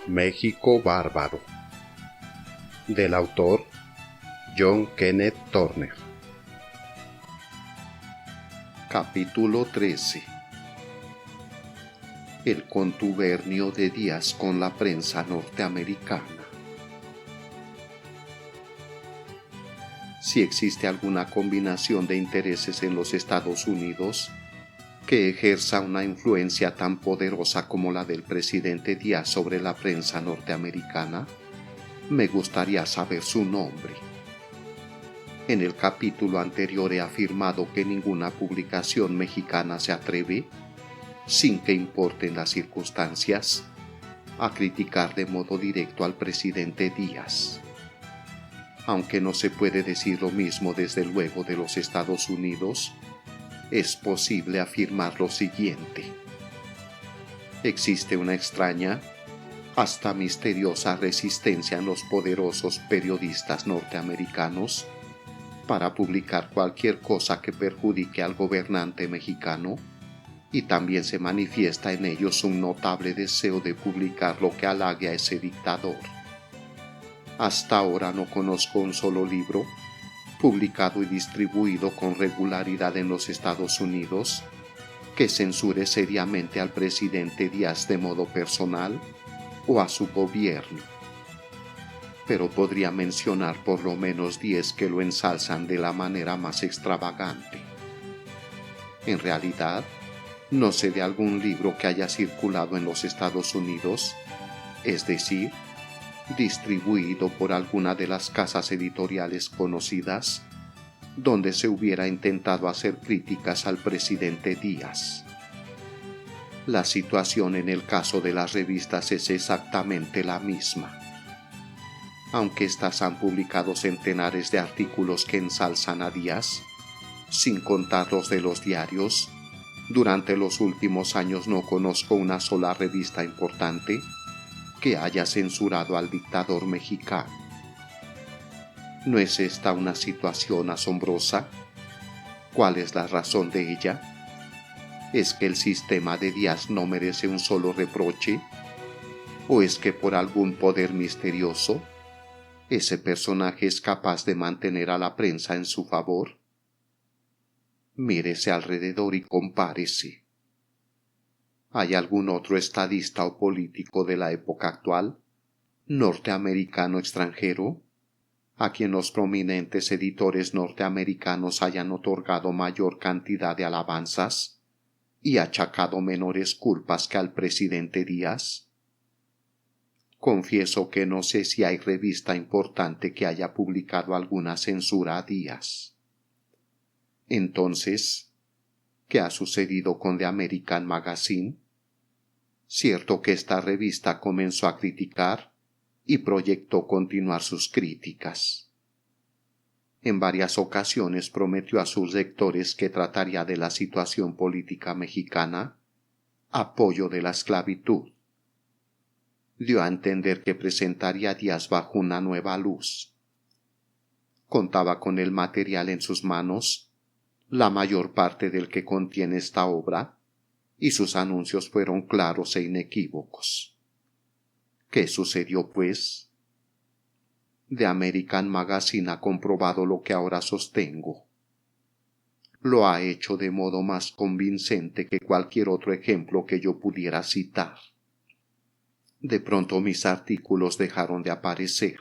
México bárbaro, del autor John Kenneth Turner. Capítulo 13. El contubernio de Díaz con la prensa norteamericana. Si existe alguna combinación de intereses en los Estados Unidos que ejerza una influencia tan poderosa como la del presidente Díaz sobre la prensa norteamericana, me gustaría saber su nombre. En el capítulo anterior he afirmado que ninguna publicación mexicana se atreve, sin que importen las circunstancias, a criticar de modo directo al presidente Díaz. Aunque no se puede decir lo mismo desde luego de los Estados Unidos, es posible afirmar lo siguiente. Existe una extraña, hasta misteriosa resistencia en los poderosos periodistas norteamericanos para publicar cualquier cosa que perjudique al gobernante mexicano, y también se manifiesta en ellos un notable deseo de publicar lo que halague a ese dictador. Hasta ahora no conozco un solo libro publicado y distribuido con regularidad en los Estados Unidos que censure seriamente al presidente Díaz de modo personal o a su gobierno. Pero podría mencionar por lo menos 10 que lo ensalzan de la manera más extravagante. En realidad, no sé de algún libro que haya circulado en los Estados Unidos, es decir, distribuido por alguna de las casas editoriales conocidas, donde se hubiera intentado hacer críticas al presidente Díaz. La situación en el caso de las revistas es exactamente la misma. Aunque éstas han publicado centenares de artículos que ensalzan a Díaz, sin contar los de los diarios, durante los últimos años no conozco una sola revista importante que haya censurado al dictador mexicano. ¿No es esta una situación asombrosa? ¿Cuál es la razón de ella? ¿Es que el sistema de Díaz no merece un solo reproche? ¿O es que por algún poder misterioso, ese personaje es capaz de mantener a la prensa en su favor? Mírese alrededor y compárese. ¿Hay algún otro estadista o político de la época actual, norteamericano extranjero, a quien los prominentes editores norteamericanos hayan otorgado mayor cantidad de alabanzas y achacado menores culpas que al presidente Díaz? Confieso que no sé si hay revista importante que haya publicado alguna censura a Díaz. Entonces, ¿qué ha sucedido con The American Magazine? Cierto que esta revista comenzó a criticar y proyectó continuar sus críticas. En varias ocasiones prometió a sus lectores que trataría de la situación política mexicana, apoyo de la esclavitud. Dio a entender que presentaría a Díaz bajo una nueva luz. Contaba con el material en sus manos, la mayor parte del que contiene esta obra, y sus anuncios fueron claros e inequívocos. ¿Qué sucedió, pues? The American Magazine ha comprobado lo que ahora sostengo. Lo ha hecho de modo más convincente que cualquier otro ejemplo que yo pudiera citar. De pronto mis artículos dejaron de aparecer.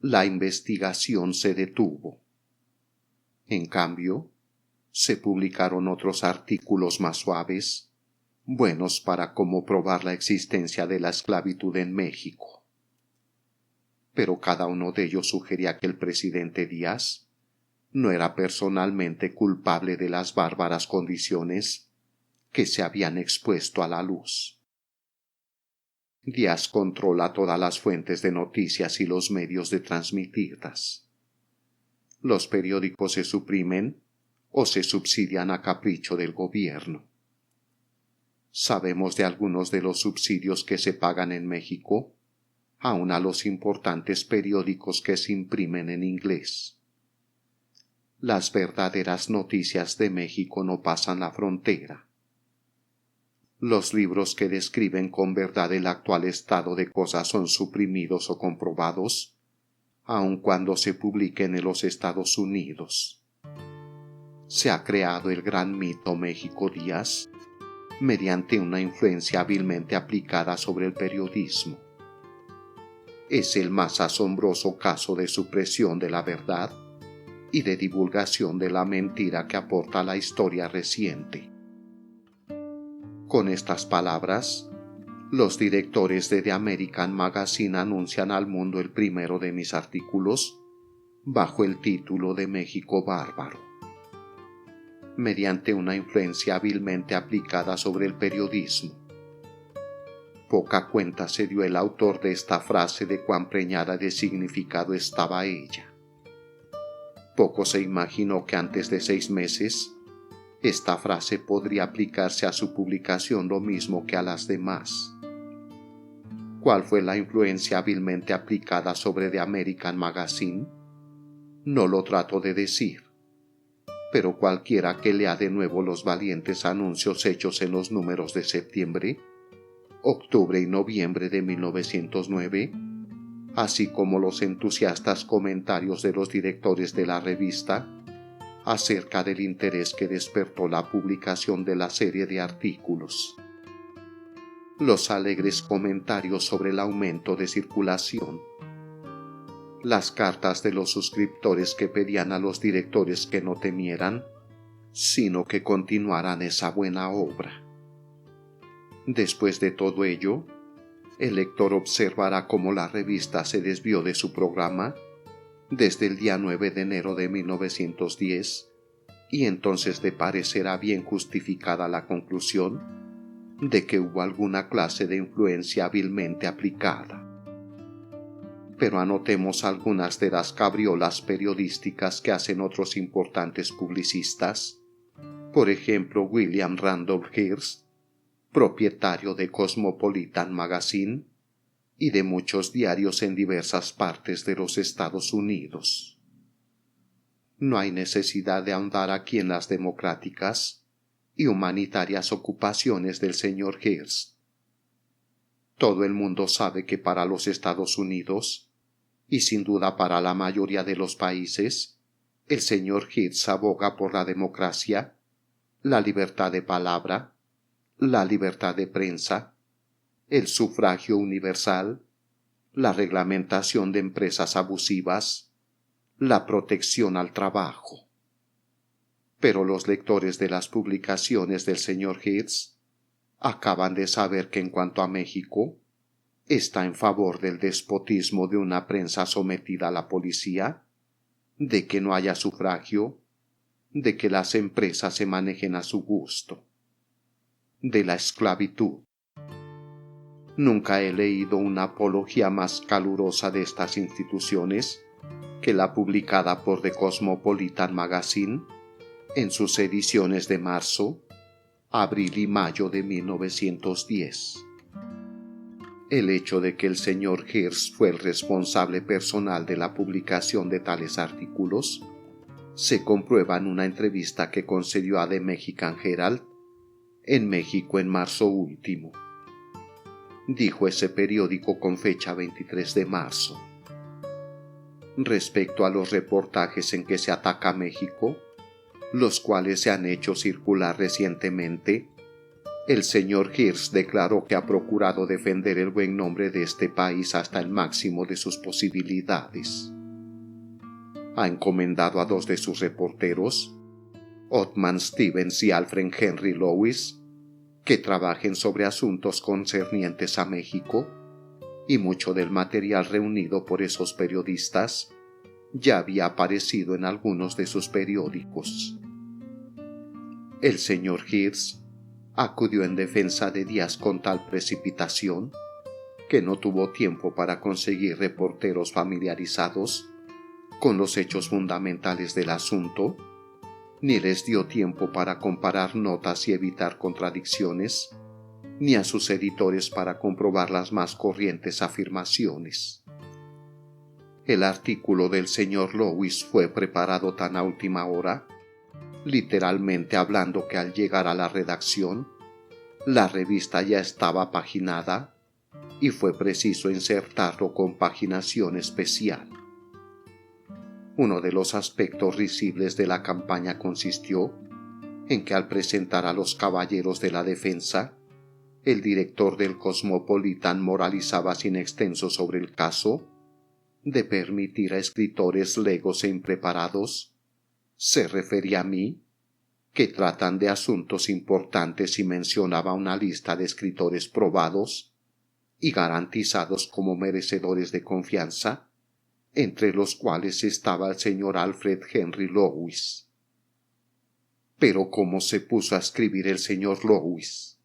La investigación se detuvo. En cambio, se publicaron otros artículos más suaves, buenos para comprobar la existencia de la esclavitud en México. Pero cada uno de ellos sugería que el presidente Díaz no era personalmente culpable de las bárbaras condiciones que se habían expuesto a la luz. Díaz controla todas las fuentes de noticias y los medios de transmitirlas. Los periódicos se suprimen o se subsidian a capricho del gobierno. Sabemos de algunos de los subsidios que se pagan en México, aun a los importantes periódicos que se imprimen en inglés. Las verdaderas noticias de México no pasan la frontera. Los libros que describen con verdad el actual estado de cosas son suprimidos o comprobados, aun cuando se publiquen en los Estados Unidos. Se ha creado el gran mito México Díaz mediante una influencia hábilmente aplicada sobre el periodismo. Es el más asombroso caso de supresión de la verdad y de divulgación de la mentira que aporta la historia reciente. Con estas palabras, los directores de The American Magazine anuncian al mundo el primero de mis artículos bajo el título de México Bárbaro. Mediante una influencia hábilmente aplicada sobre el periodismo. Poca cuenta se dio el autor de esta frase de cuán preñada de significado estaba ella. Poco se imaginó que antes de 6 meses, esta frase podría aplicarse a su publicación lo mismo que a las demás. ¿Cuál fue la influencia hábilmente aplicada sobre The American Magazine? No lo trato de decir, pero cualquiera que lea de nuevo los valientes anuncios hechos en los números de septiembre, octubre y noviembre de 1909, así como los entusiastas comentarios de los directores de la revista, acerca del interés que despertó la publicación de la serie de artículos. Los alegres comentarios sobre el aumento de circulación. Las cartas de los suscriptores que pedían a los directores que no temieran, sino que continuaran esa buena obra. Después de todo ello, el lector observará cómo la revista se desvió de su programa desde el día 9 de enero de 1910, y entonces le parecerá bien justificada la conclusión de que hubo alguna clase de influencia hábilmente aplicada. Pero anotemos algunas de las cabriolas periodísticas que hacen otros importantes publicistas, por ejemplo William Randolph Hearst, propietario de Cosmopolitan Magazine y de muchos diarios en diversas partes de los Estados Unidos. No hay necesidad de ahondar aquí en las democráticas y humanitarias ocupaciones del señor Hearst. Todo el mundo sabe que para los Estados Unidos, y sin duda para la mayoría de los países, el señor Hearst aboga por la democracia, la libertad de palabra, la libertad de prensa, el sufragio universal, la reglamentación de empresas abusivas, la protección al trabajo. Pero los lectores de las publicaciones del señor Hearst acaban de saber que en cuanto a México, está en favor del despotismo de una prensa sometida a la policía, de que no haya sufragio, de que las empresas se manejen a su gusto, de la esclavitud. Nunca he leído una apología más calurosa de estas instituciones que la publicada por The Cosmopolitan Magazine en sus ediciones de marzo, abril y mayo de 1910. El hecho de que el señor Hearst fue el responsable personal de la publicación de tales artículos se comprueba en una entrevista que concedió a The Mexican Herald en México en marzo último. Dijo ese periódico con fecha 23 de marzo. Respecto a los reportajes en que se ataca a México, los cuales se han hecho circular recientemente, el señor Hearst declaró que ha procurado defender el buen nombre de este país hasta el máximo de sus posibilidades. Ha encomendado a 2 de sus reporteros, Othman Stevens y Alfred Henry Lewis, que trabajen sobre asuntos concernientes a México, y mucho del material reunido por esos periodistas ya había aparecido en algunos de sus periódicos. El señor Hearst acudió en defensa de Díaz con tal precipitación que no tuvo tiempo para conseguir reporteros familiarizados con los hechos fundamentales del asunto, ni les dio tiempo para comparar notas y evitar contradicciones, ni a sus editores para comprobar las más corrientes afirmaciones. El artículo del señor Lewis fue preparado tan a última hora, literalmente hablando, que al llegar a la redacción, La revista ya estaba paginada y fue preciso insertarlo con paginación especial. Uno de los aspectos risibles de la campaña consistió en que al presentar a los caballeros de la defensa, el director del Cosmopolitan moralizaba sin extenso sobre el caso de permitir a escritores legos e impreparados, se refería a mí, que tratan de asuntos importantes y mencionaba una lista de escritores probados y garantizados como merecedores de confianza, entre los cuales estaba el señor Alfred Henry Lewis. Pero ¿cómo se puso a escribir el señor Lewis?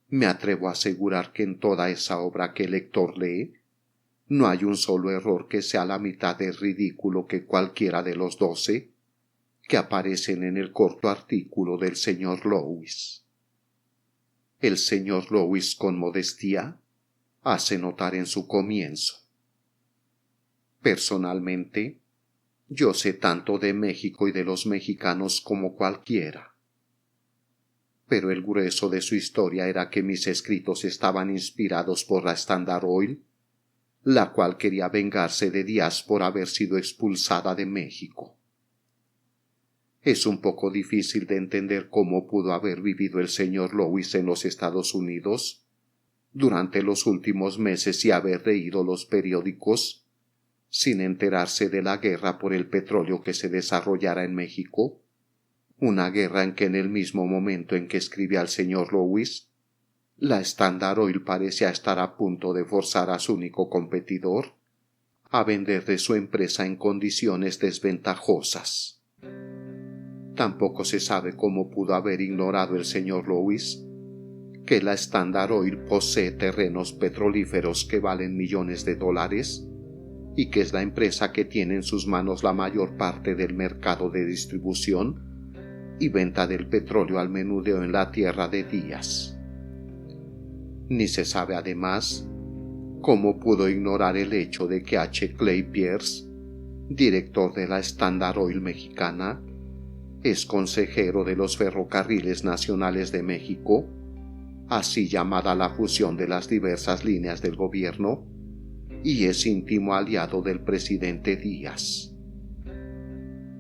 Me atrevo a asegurar que en toda esa obra que el lector lee, no hay un solo error que sea la mitad de ridículo que cualquiera de los 12 que aparecen en el corto artículo del señor Lewis. El señor Lewis, con modestia, hace notar en su comienzo: personalmente, yo sé tanto de México y de los mexicanos como cualquiera. Pero el grueso de su historia era que mis escritos estaban inspirados por la Standard Oil, la cual quería vengarse de Díaz por haber sido expulsada de México. Es un poco difícil de entender cómo pudo haber vivido el señor Lewis en los Estados Unidos durante los últimos meses y haber leído los periódicos sin enterarse de la guerra por el petróleo que se desarrollara en México, una guerra en que en el mismo momento en que escribía el señor Lewis, la Standard Oil parecía estar a punto de forzar a su único competidor a vender de su empresa en condiciones desventajosas. Tampoco se sabe cómo pudo haber ignorado el señor Lewis que la Standard Oil posee terrenos petrolíferos que valen millones de dólares y que es la empresa que tiene en sus manos la mayor parte del mercado de distribución y venta del petróleo al menudeo en la tierra de Díaz. Ni se sabe además cómo pudo ignorar el hecho de que H. Clay Pierce, director de la Standard Oil mexicana, es consejero de los Ferrocarriles Nacionales de México, así llamada la fusión de las diversas líneas del gobierno, y es íntimo aliado del presidente Díaz.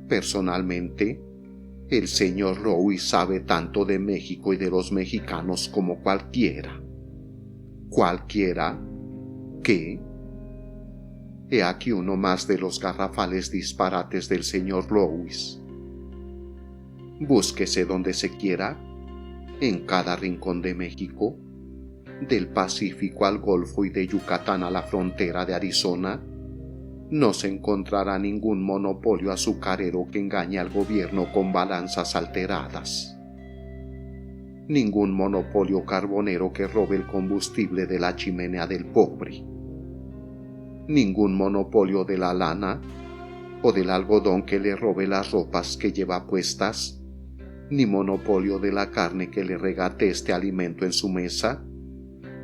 Personalmente, el señor Lewis sabe tanto de México y de los mexicanos como cualquiera. Cualquiera que... He aquí uno más de los garrafales disparates del señor Lewis. Búsquese donde se quiera, en cada rincón de México, del Pacífico al Golfo y de Yucatán a la frontera de Arizona, no se encontrará ningún monopolio azucarero que engañe al gobierno con balanzas alteradas. Ningún monopolio carbonero que robe el combustible de la chimenea del pobre. Ningún monopolio de la lana o del algodón que le robe las ropas que lleva puestas, ni monopolio de la carne que le regate este alimento en su mesa,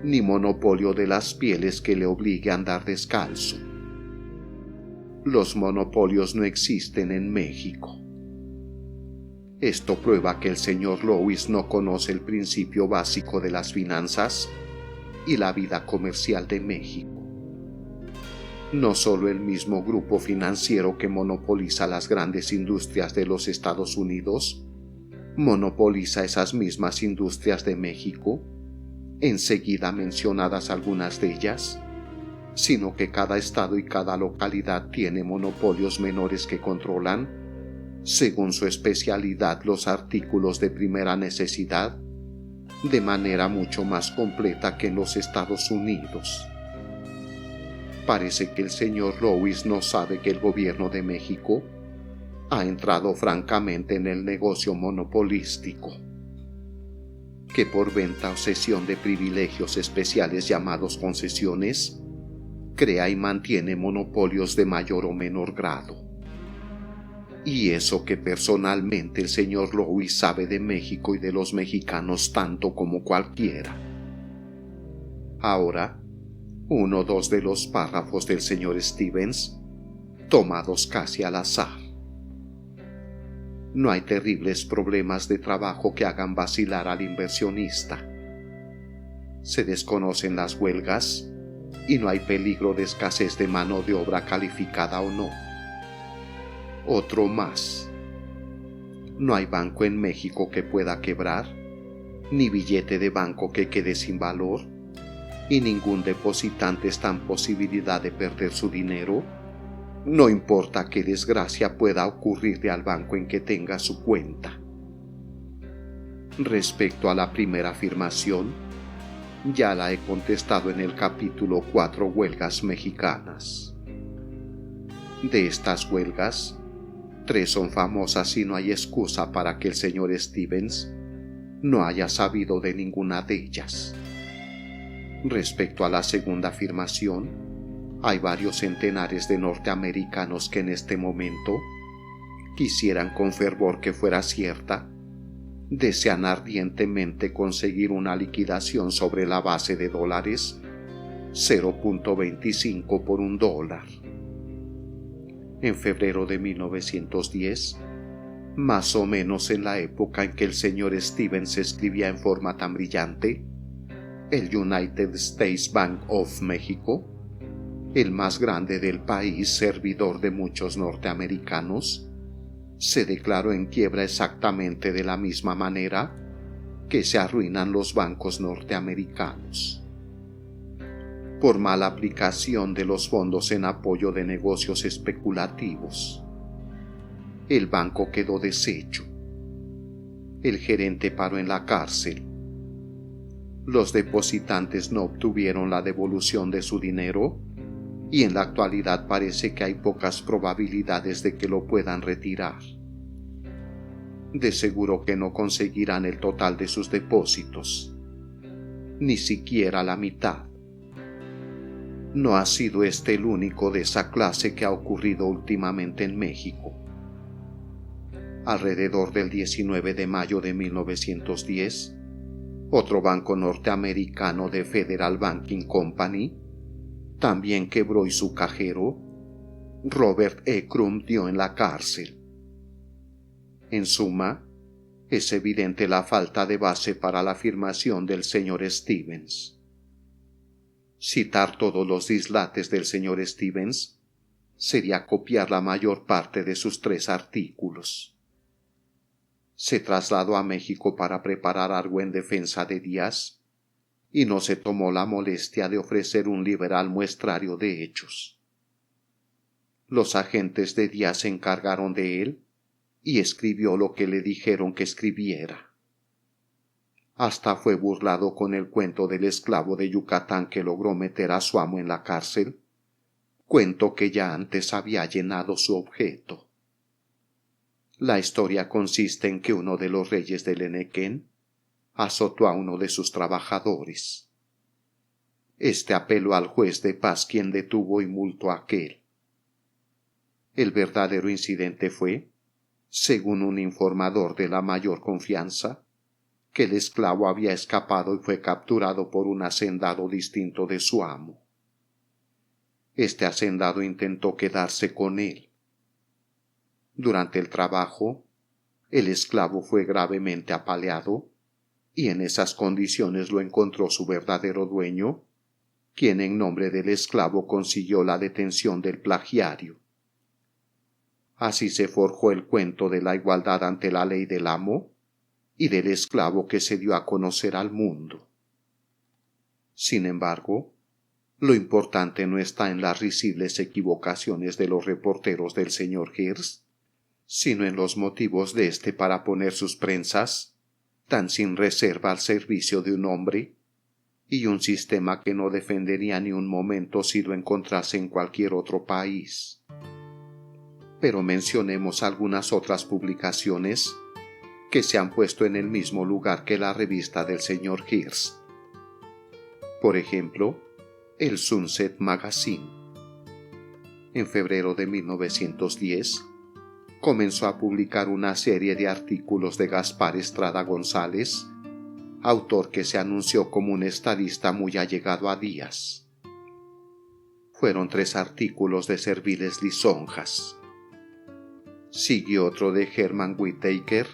ni monopolio de las pieles que le obligue a andar descalzo. Los monopolios no existen en México. Esto prueba que el señor Lewis no conoce el principio básico de las finanzas y la vida comercial de México. No solo el mismo grupo financiero que monopoliza las grandes industrias de los Estados Unidos, monopoliza esas mismas industrias de México, enseguida mencionadas algunas de ellas, sino que cada estado y cada localidad tiene monopolios menores que controlan, según su especialidad, los artículos de primera necesidad, de manera mucho más completa que en los Estados Unidos. Parece que el señor Lewis no sabe que el gobierno de México ha entrado francamente en el negocio monopolístico, que por venta o cesión de privilegios especiales llamados concesiones, crea y mantiene monopolios de mayor o menor grado. Y eso que personalmente el señor Lewis sabe de México y de los mexicanos tanto como cualquiera. Ahora, uno o dos de los párrafos del señor Stevens, tomados casi al azar. no hay terribles problemas de trabajo que hagan vacilar al inversionista. Se desconocen las huelgas y no hay peligro de escasez de mano de obra calificada o no. Otro más. No hay banco en México que pueda quebrar, ni billete de banco que quede sin valor, y ningún depositante está en posibilidad de perder su dinero, no importa qué desgracia pueda ocurrirle al banco en que tenga su cuenta. Respecto a la primera afirmación, ya la he contestado en el capítulo 4 Huelgas mexicanas. De estas huelgas, 3 son famosas y no hay excusa para que el señor Stevens no haya sabido de ninguna de ellas. Respecto a la segunda afirmación, hay varios centenares de norteamericanos que en este momento quisieran con fervor que fuera cierta, desean ardientemente conseguir una liquidación sobre la base de dólares 0.25 por $1. En febrero de 1910, más o menos en la época en que el señor Stevens escribía en forma tan brillante, el United States Bank of Mexico, el más grande del país, servidor de muchos norteamericanos, se declaró en quiebra exactamente de la misma manera que se arruinan los bancos norteamericanos. Por mala aplicación de los fondos en apoyo de negocios especulativos. El banco quedó deshecho. El gerente paró en la cárcel. Los depositantes no obtuvieron la devolución de su dinero y en la actualidad parece que hay pocas probabilidades de que lo puedan retirar. De seguro que no conseguirán el total de sus depósitos, ni siquiera la mitad. No ha sido este el único de esa clase que ha ocurrido últimamente en México. Alrededor del 19 de mayo de 1910, otro banco norteamericano de Federal Banking Company también quebró y su cajero, Robert E. Crumb, dio en la cárcel. En suma, es evidente la falta de base para la afirmación del señor Stevens. Citar todos los dislates del señor Stevens sería copiar la mayor parte de sus 3 artículos. Se trasladó a México para preparar algo en defensa de Díaz y no se tomó la molestia de ofrecer un liberal muestrario de hechos. Los agentes de Díaz se encargaron de él y escribió lo que le dijeron que escribiera. Hasta fue burlado con el cuento del esclavo de Yucatán que logró meter a su amo en la cárcel, cuento que ya antes había llenado su objeto. La historia consiste en que uno de los reyes del Enequén azotó a uno de sus trabajadores. Este apeló al juez de paz, quien detuvo y multó a aquel. El verdadero incidente fue, según un informador de la mayor confianza, que el esclavo había escapado y fue capturado por un hacendado distinto de su amo. Este hacendado intentó quedarse con él. Durante el trabajo, el esclavo fue gravemente apaleado y en esas condiciones lo encontró su verdadero dueño, quien en nombre del esclavo consiguió la detención del plagiario. Así se forjó el cuento de la igualdad ante la ley del amo y del esclavo que se dio a conocer al mundo. Sin embargo, lo importante no está en las risibles equivocaciones de los reporteros del señor Hearst, sino en los motivos de éste para poner sus prensas tan sin reserva al servicio de un hombre y un sistema que no defendería ni un momento si lo encontrase en cualquier otro país. Pero mencionemos algunas otras publicaciones que se han puesto en el mismo lugar que la revista del señor Hearst. Por ejemplo, el Sunset Magazine. En febrero de 1910, comenzó a publicar una serie de artículos de Gaspar Estrada González, autor que se anunció como un estadista muy allegado a Díaz. Fueron 3 artículos de serviles lisonjas. Siguió otro de Herman Whittaker,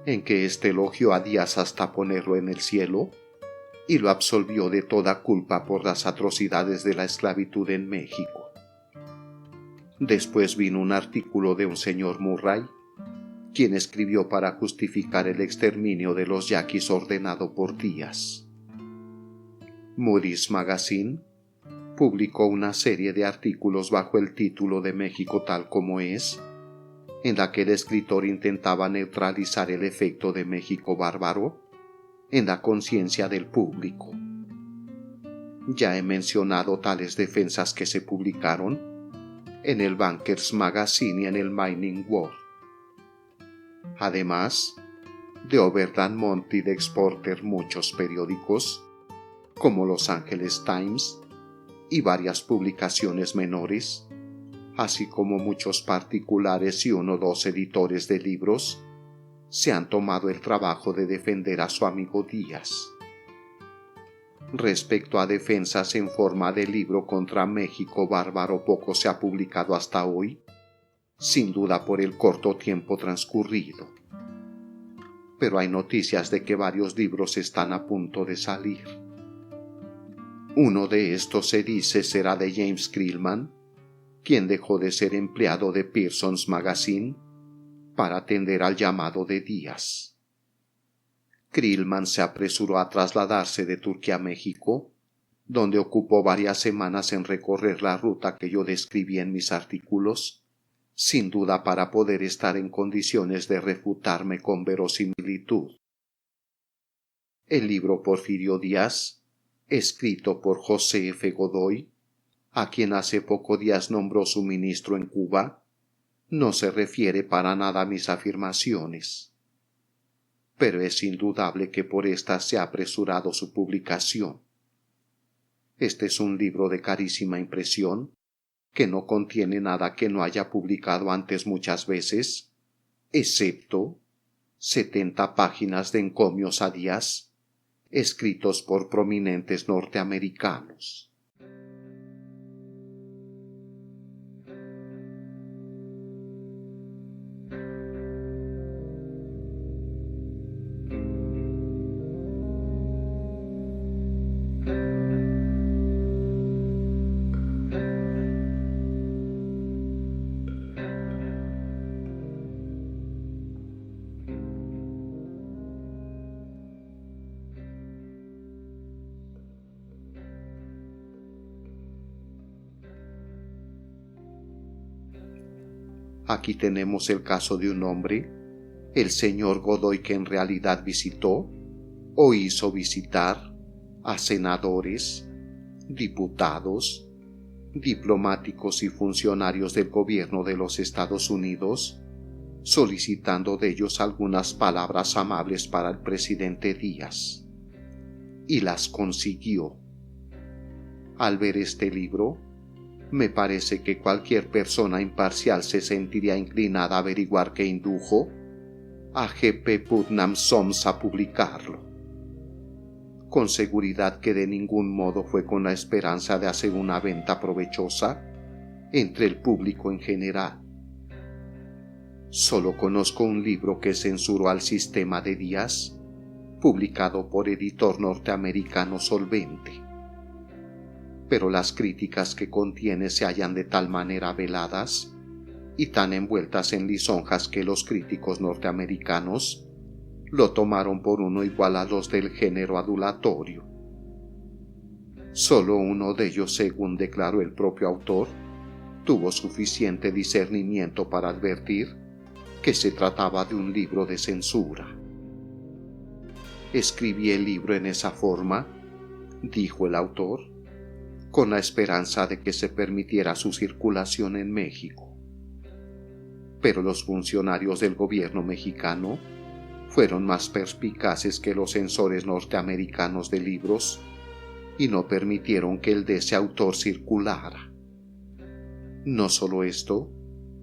en que éste elogió a Díaz hasta ponerlo en el cielo y lo absolvió de toda culpa por las atrocidades de la esclavitud en México. Después vino un artículo de un señor Murray, quien escribió para justificar el exterminio de los yaquis ordenado por Díaz. Moody's Magazine publicó una serie de artículos bajo el título de México tal como es, en la que el escritor intentaba neutralizar el efecto de México bárbaro en la conciencia del público. Ya he mencionado tales defensas que se publicaron en el Bankers Magazine y en el Mining World. Además, de Overland Monthly de Exporter muchos periódicos, como Los Angeles Times y varias publicaciones menores, así como muchos particulares y 1 o 2 editores de libros, se han tomado el trabajo de defender a su amigo Díaz. Respecto a defensas en forma de libro contra México bárbaro, poco se ha publicado hasta hoy, sin duda por el corto tiempo transcurrido. Pero hay noticias de que varios libros están a punto de salir. Uno de estos se dice será de James Creelman, quien dejó de ser empleado de Pearson's Magazine para atender al llamado de Díaz. Creelman se apresuró a trasladarse de Turquía a México, donde ocupó varias semanas en recorrer la ruta que yo describí en mis artículos, sin duda para poder estar en condiciones de refutarme con verosimilitud. El libro Porfirio Díaz, escrito por José F. Godoy, a quien hace poco Díaz nombró su ministro en Cuba, no se refiere para nada a mis afirmaciones. Pero es indudable que por esta se ha apresurado su publicación. Este es un libro de carísima impresión, que no contiene nada que no haya publicado antes muchas veces, excepto 70 páginas de encomios a Díaz, escritos por prominentes norteamericanos. Aquí tenemos el caso de un hombre, el señor Godoy, que en realidad visitó o hizo visitar a senadores, diputados, diplomáticos y funcionarios del gobierno de los Estados Unidos, solicitando de ellos algunas palabras amables para el presidente Díaz. Y las consiguió. Al ver este libro, me parece que cualquier persona imparcial se sentiría inclinada a averiguar qué indujo a G. P. Putnam Sons a publicarlo. Con seguridad que de ningún modo fue con la esperanza de hacer una venta provechosa entre el público en general. Solo conozco un libro que censuró al sistema de Díaz, publicado por editor norteamericano solvente. Pero las críticas que contiene se hallan de tal manera veladas y tan envueltas en lisonjas que los críticos norteamericanos lo tomaron por uno igual a los del género adulatorio. Solo uno de ellos, según declaró el propio autor, tuvo suficiente discernimiento para advertir que se trataba de un libro de censura. Escribí el libro en esa forma, dijo el autor, con la esperanza de que se permitiera su circulación en México. Pero los funcionarios del gobierno mexicano fueron más perspicaces que los censores norteamericanos de libros y no permitieron que el de ese autor circulara. No solo esto,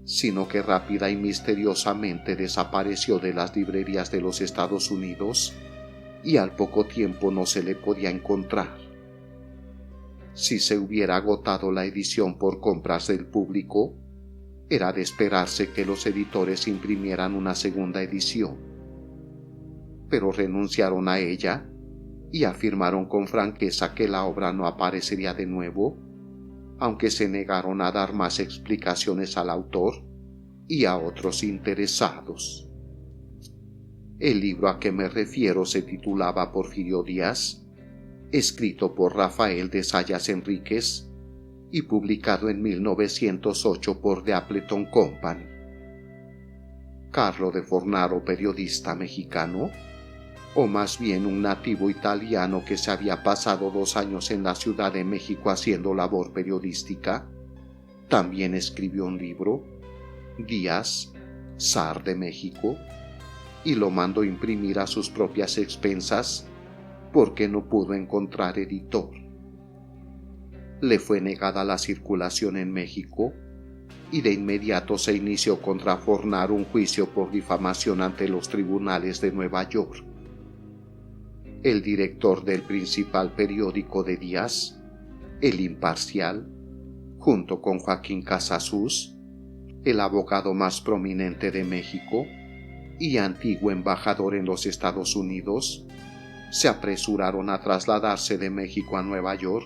sino que rápida y misteriosamente desapareció de las librerías de los Estados Unidos y al poco tiempo no se le podía encontrar. Si se hubiera agotado la edición por compras del público, Era de esperarse que los editores imprimieran una segunda edición, pero renunciaron a ella y afirmaron con franqueza que la obra no aparecería de nuevo, aunque se negaron a dar más explicaciones al autor y a otros interesados. El libro a que me refiero se titulaba Porfirio Díaz, escrito por Rafael de Zayas Enríquez y publicado en 1908 por The Appleton Company. Carlo de Fornaro, periodista mexicano, o más bien un nativo italiano que se había pasado 2 años en la Ciudad de México haciendo labor periodística, también escribió un libro, Díaz, zar de México, y lo mandó imprimir a sus propias expensas porque no pudo encontrar editor. Le fue negada la circulación en México y de inmediato se inició contra Fornaro un juicio por difamación ante los tribunales de Nueva York. El director del principal periódico de Díaz, El Imparcial, junto con Joaquín Casasus, el abogado más prominente de México y antiguo embajador en los Estados Unidos, se apresuraron a trasladarse de México a Nueva York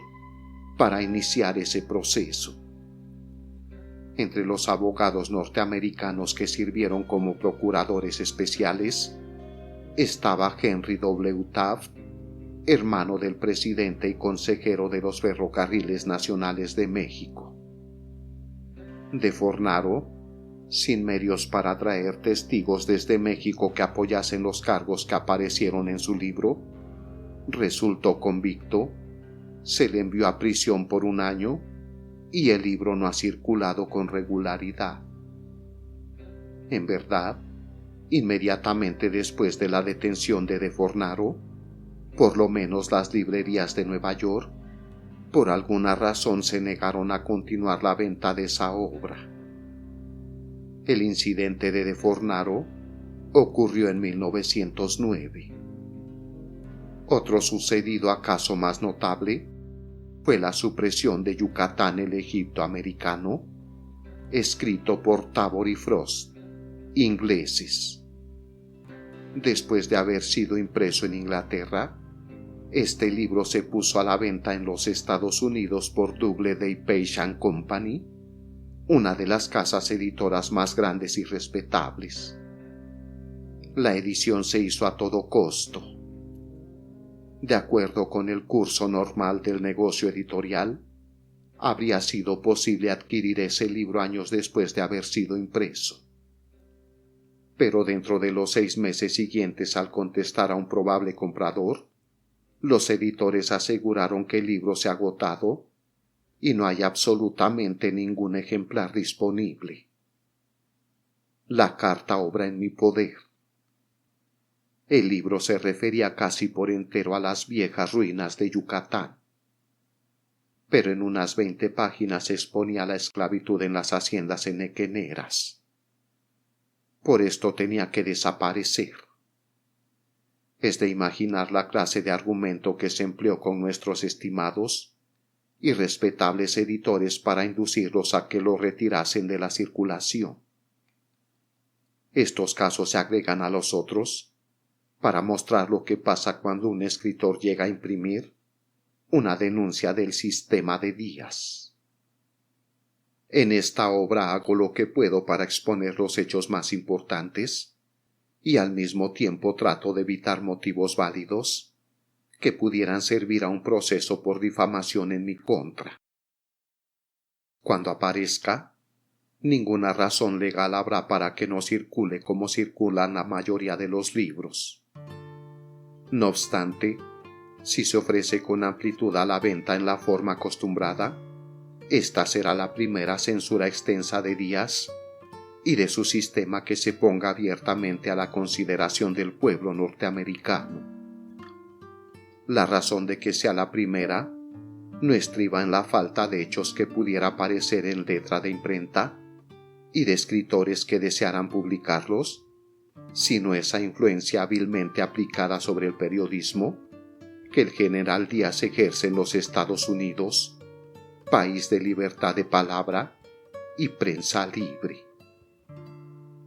para iniciar ese proceso. Entre los abogados norteamericanos que sirvieron como procuradores especiales estaba Henry W. Taft, hermano del presidente y consejero de los Ferrocarriles Nacionales de México. De Fornaro, sin medios para traer testigos desde México que apoyasen los cargos que aparecieron en su libro, resultó convicto, se le envió a prisión por 1 año y el libro no ha circulado con regularidad. En verdad, inmediatamente después de la detención de Fornaro, por lo menos las librerías de Nueva York, por alguna razón se negaron a continuar la venta de esa obra. El incidente de Fornaro ocurrió en 1909. Otro sucedido acaso más notable fue la supresión de Yucatán, el Egipto americano, escrito por Tabor y Frost, ingleses. Después de haber sido impreso en Inglaterra, este libro se puso a la venta en los Estados Unidos por Doubleday, Page & Company, una de las casas editoras más grandes y respetables. La edición se hizo a todo costo. De acuerdo con el curso normal del negocio editorial, habría sido posible adquirir ese libro años después de haber sido impreso. Pero dentro de los 6 meses siguientes al contestar a un probable comprador, los editores aseguraron que el libro se ha agotado y no hay absolutamente ningún ejemplar disponible. La carta obra en mi poder. El libro se refería casi por entero a las viejas ruinas de Yucatán, pero en unas 20 páginas exponía la esclavitud en las haciendas henequeneras. Por esto tenía que desaparecer. Es de imaginar la clase de argumento que se empleó con nuestros estimados y respetables editores para inducirlos a que lo retirasen de la circulación. Estos casos se agregan a los otros para mostrar lo que pasa cuando un escritor llega a imprimir una denuncia del sistema de Díaz. En esta obra hago lo que puedo para exponer los hechos más importantes y al mismo tiempo trato de evitar motivos válidos que pudieran servir a un proceso por difamación en mi contra. Cuando aparezca, ninguna razón legal habrá para que no circule como circulan la mayoría de los libros. No obstante, si se ofrece con amplitud a la venta en la forma acostumbrada, esta será la primera censura extensa de Díaz y de su sistema que se ponga abiertamente a la consideración del pueblo norteamericano. La razón de que sea la primera no estriba en la falta de hechos que pudiera aparecer en letra de imprenta y de escritores que desearan publicarlos, sino esa influencia hábilmente aplicada sobre el periodismo que el general Díaz ejerce en los Estados Unidos, país de libertad de palabra y prensa libre.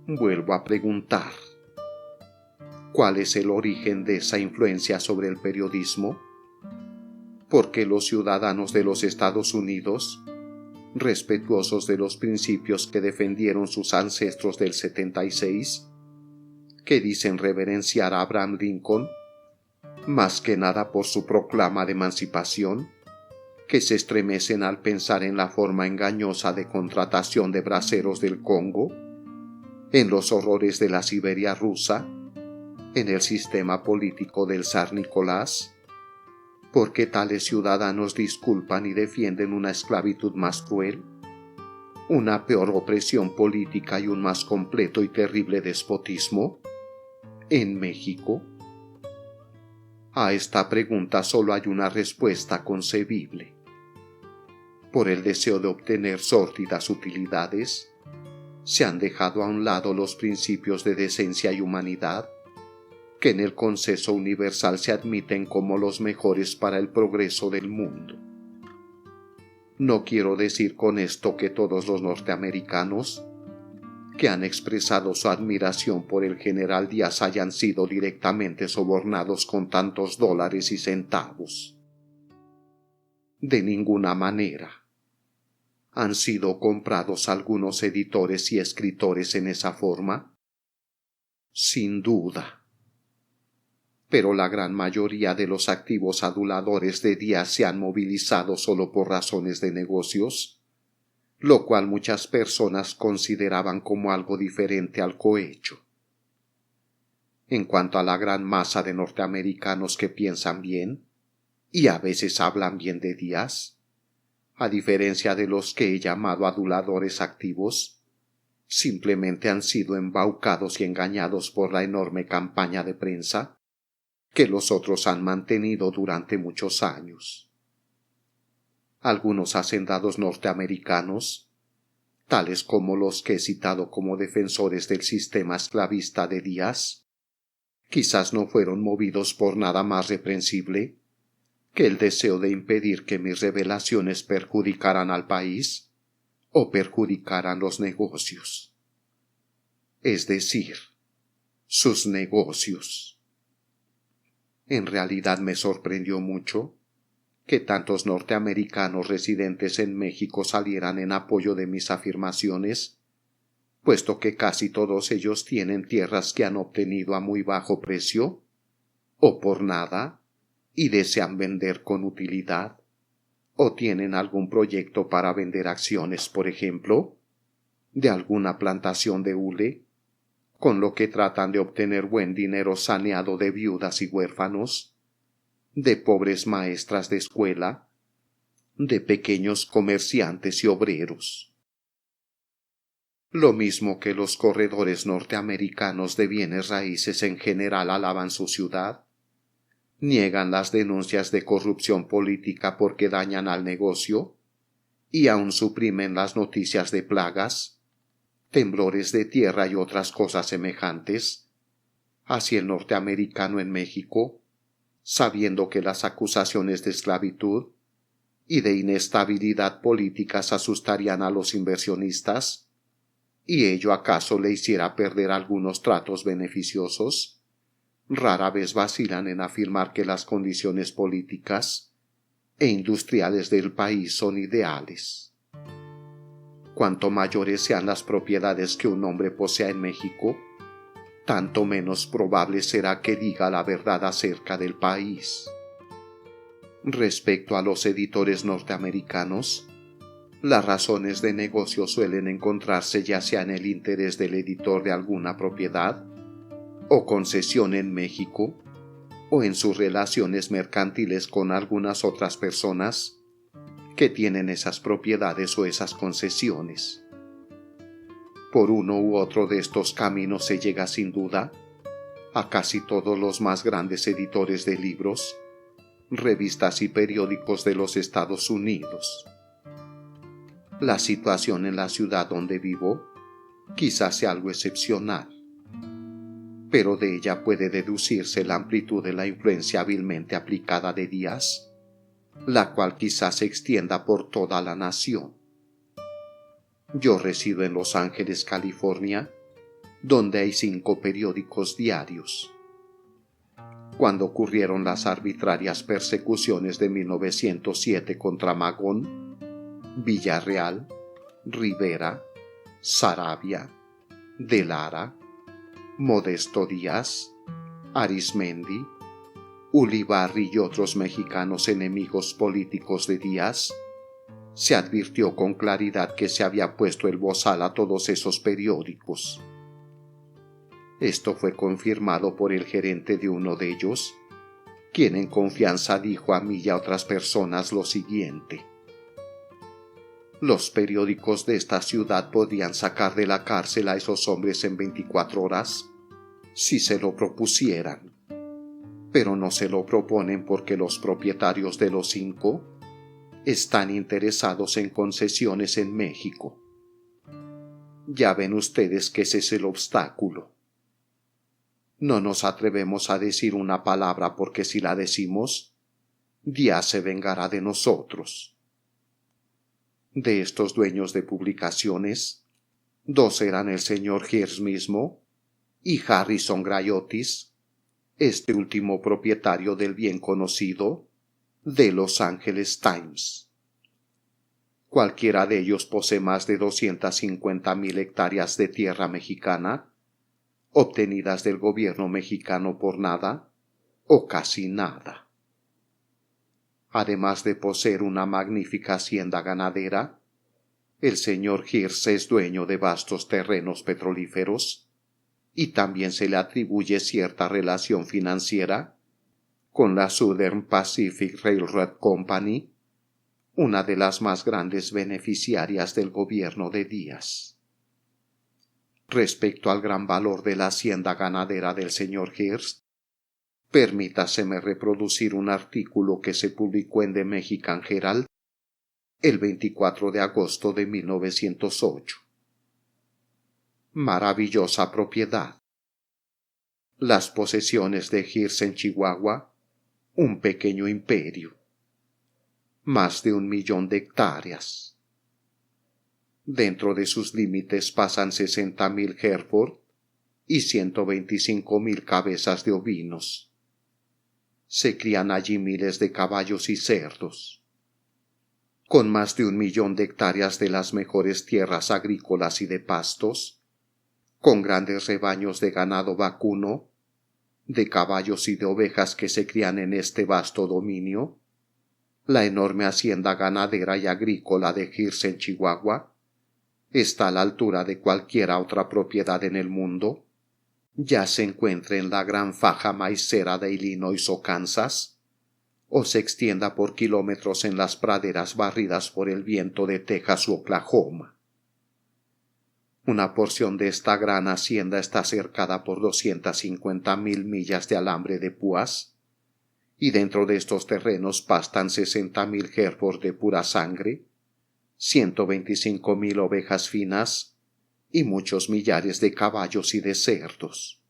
Vuelvo a preguntar, ¿cuál es el origen de esa influencia sobre el periodismo? ¿Por qué los ciudadanos de los Estados Unidos, respetuosos de los principios que defendieron sus ancestros del 76, que dicen reverenciar a Abraham Lincoln, más que nada por su proclama de emancipación, que se estremecen al pensar en la forma engañosa de contratación de braceros del Congo, en los horrores de la Siberia rusa, en el sistema político del zar Nicolás? ¿Por qué tales ciudadanos disculpan y defienden una esclavitud más cruel, una peor opresión política y un más completo y terrible despotismo en México? A esta pregunta solo hay una respuesta concebible. Por el deseo de obtener sórdidas utilidades, se han dejado a un lado los principios de decencia y humanidad, que en el consenso universal se admiten como los mejores para el progreso del mundo. No quiero decir con esto que todos los norteamericanos que han expresado su admiración por el general Díaz hayan sido directamente sobornados con tantos dólares y centavos. De ninguna manera. ¿Han sido comprados algunos editores y escritores en esa forma? Sin duda. Pero la gran mayoría de los activos aduladores de Díaz se han movilizado solo por razones de negocios, lo cual muchas personas consideraban como algo diferente al cohecho. En cuanto a la gran masa de norteamericanos que piensan bien, y a veces hablan bien de Díaz, a diferencia de los que he llamado aduladores activos, simplemente han sido embaucados y engañados por la enorme campaña de prensa que los otros han mantenido durante muchos años. Algunos hacendados norteamericanos, tales como los que he citado como defensores del sistema esclavista de Díaz, quizás no fueron movidos por nada más reprensible que el deseo de impedir que mis revelaciones perjudicaran al país o perjudicaran los negocios. Es decir, sus negocios. En realidad me sorprendió mucho que tantos norteamericanos residentes en México salieran en apoyo de mis afirmaciones, puesto que casi todos ellos tienen tierras que han obtenido a muy bajo precio, o por nada, y desean vender con utilidad, o tienen algún proyecto para vender acciones, por ejemplo, de alguna plantación de hule, con lo que tratan de obtener buen dinero saneado de viudas y huérfanos, de pobres maestras de escuela, de pequeños comerciantes y obreros. Lo mismo que los corredores norteamericanos de bienes raíces en general alaban su ciudad, niegan las denuncias de corrupción política porque dañan al negocio, y aún suprimen las noticias de plagas, temblores de tierra y otras cosas semejantes. Así el norteamericano en México, sabiendo que las acusaciones de esclavitud y de inestabilidad políticas asustarían a los inversionistas, y ello acaso le hiciera perder algunos tratos beneficiosos, rara vez vacilan en afirmar que las condiciones políticas e industriales del país son ideales. Cuanto mayores sean las propiedades que un hombre posea en México, tanto menos probable será que diga la verdad acerca del país. Respecto a los editores norteamericanos, las razones de negocio suelen encontrarse ya sea en el interés del editor de alguna propiedad o concesión en México, o en sus relaciones mercantiles con algunas otras personas que tienen esas propiedades o esas concesiones. Por uno u otro de estos caminos se llega sin duda a casi todos los más grandes editores de libros, revistas y periódicos de los Estados Unidos. La situación en la ciudad donde vivo quizás sea algo excepcional, pero de ella puede deducirse la amplitud de la influencia hábilmente aplicada de Díaz, la cual quizás se extienda por toda la nación. Yo resido en Los Ángeles, California, donde hay 5 periódicos diarios. Cuando ocurrieron las arbitrarias persecuciones de 1907 contra Magón, Villarreal, Rivera, Saravia, de Lara, Modesto Díaz, Arizmendi, Ulibarri y otros mexicanos enemigos políticos de Díaz, se advirtió con claridad que se había puesto el bozal a todos esos periódicos. Esto fue confirmado por el gerente de uno de ellos, quien en confianza dijo a mí y a otras personas lo siguiente: los periódicos de esta ciudad podrían sacar de la cárcel a esos hombres en 24 horas si se lo propusieran, pero no se lo proponen porque los propietarios de los 5 están interesados en concesiones en México. Ya ven ustedes que ese es el obstáculo. No nos atrevemos a decir una palabra porque si la decimos, Díaz se vengará de nosotros. De estos dueños de publicaciones, 2 eran el señor Hearst mismo y Harrison Grayotis, este último propietario del bien conocido The Los Angeles Times. Cualquiera de ellos posee más de 250,000 hectáreas de tierra mexicana, obtenidas del gobierno mexicano por nada o casi nada. Además de poseer una magnífica hacienda ganadera, el señor Hearst es dueño de vastos terrenos petrolíferos y también se le atribuye cierta relación financiera con la Southern Pacific Railroad Company, una de las más grandes beneficiarias del gobierno de Díaz. Respecto al gran valor de la hacienda ganadera del señor Hearst, permítaseme reproducir un artículo que se publicó en The Mexican Herald el 24 de agosto de 1908. Maravillosa propiedad. Las posesiones de Hearst en Chihuahua, un pequeño imperio. Más de 1,000,000 de hectáreas. Dentro de sus límites pasan 60,000 Hereford y 125,000 cabezas de ovinos. Se crían allí miles de caballos y cerdos. Con más de 1,000,000 de hectáreas de las mejores tierras agrícolas y de pastos, con grandes rebaños de ganado vacuno, de caballos y de ovejas que se crían en este vasto dominio, la enorme hacienda ganadera y agrícola de Hearst en Chihuahua está a la altura de cualquiera otra propiedad en el mundo, ya se encuentre en la gran faja maicera de Illinois o Kansas, o se extienda por kilómetros en las praderas barridas por el viento de Texas u Oklahoma. Una porción de esta gran hacienda está cercada por 250,000 millas de alambre de púas, y dentro de estos terrenos pastan 60,000 Hereford de pura sangre, 125,000 ovejas finas y muchos millares de caballos y de cerdos.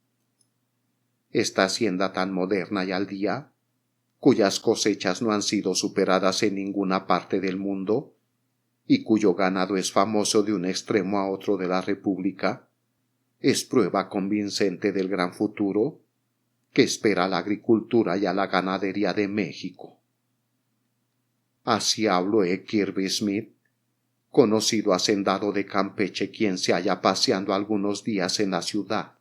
Esta hacienda tan moderna y al día, cuyas cosechas no han sido superadas en ninguna parte del mundo, y cuyo ganado es famoso de un extremo a otro de la República, es prueba convincente del gran futuro que espera a la agricultura y a la ganadería de México. Así habló Kirby Smith, conocido hacendado de Campeche, quien se halla paseando algunos días en la ciudad.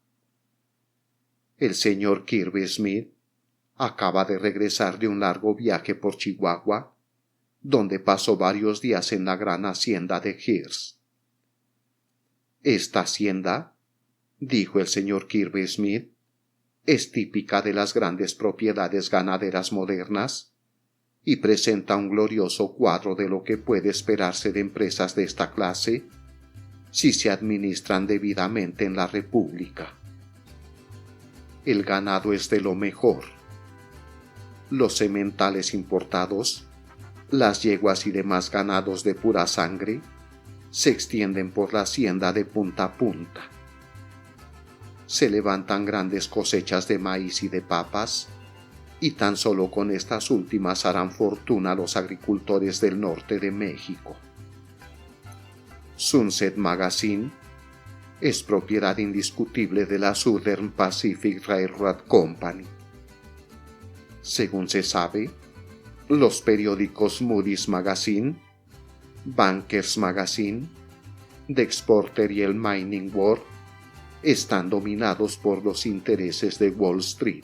El señor Kirby Smith acaba de regresar de un largo viaje por Chihuahua, donde pasó varios días en la gran hacienda de Hearst. Esta hacienda, dijo el señor Kirby Smith, es típica de las grandes propiedades ganaderas modernas y presenta un glorioso cuadro de lo que puede esperarse de empresas de esta clase si se administran debidamente en la República. El ganado es de lo mejor. Los sementales importados, las yeguas y demás ganados de pura sangre, se extienden por la hacienda de punta a punta. Se levantan grandes cosechas de maíz y de papas, y tan solo con estas últimas harán fortuna los agricultores del norte de México. Sunset Magazine es propiedad indiscutible de la Southern Pacific Railroad Company. Según se sabe, los periódicos Moody's Magazine, Bankers Magazine, The Exporter y el Mining World están dominados por los intereses de Wall Street.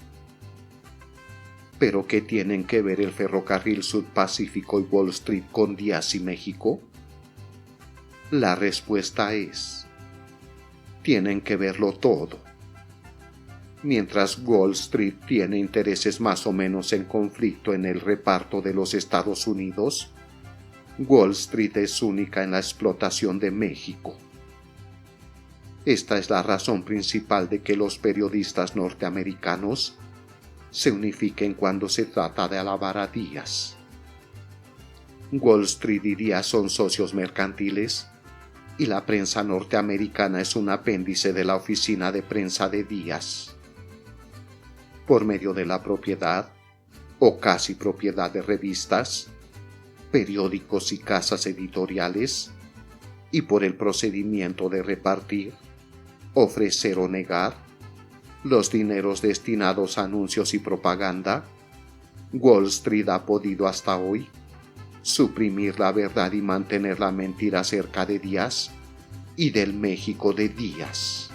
¿Pero qué tienen que ver el ferrocarril Sud-Pacífico y Wall Street con Díaz y México? La respuesta es: tienen que verlo todo. Mientras Wall Street tiene intereses más o menos en conflicto en el reparto de los Estados Unidos, Wall Street es única en la explotación de México. Esta es la razón principal de que los periodistas norteamericanos se unifiquen cuando se trata de alabar a Díaz. Wall Street y Díaz son socios mercantiles y la prensa norteamericana es un apéndice de la oficina de prensa de Díaz. Por medio de la propiedad, o casi propiedad de revistas, periódicos y casas editoriales, y por el procedimiento de repartir, ofrecer o negar los dineros destinados a anuncios y propaganda, Wall Street ha podido hasta hoy suprimir la verdad y mantener la mentira acerca de Díaz y del México de Díaz.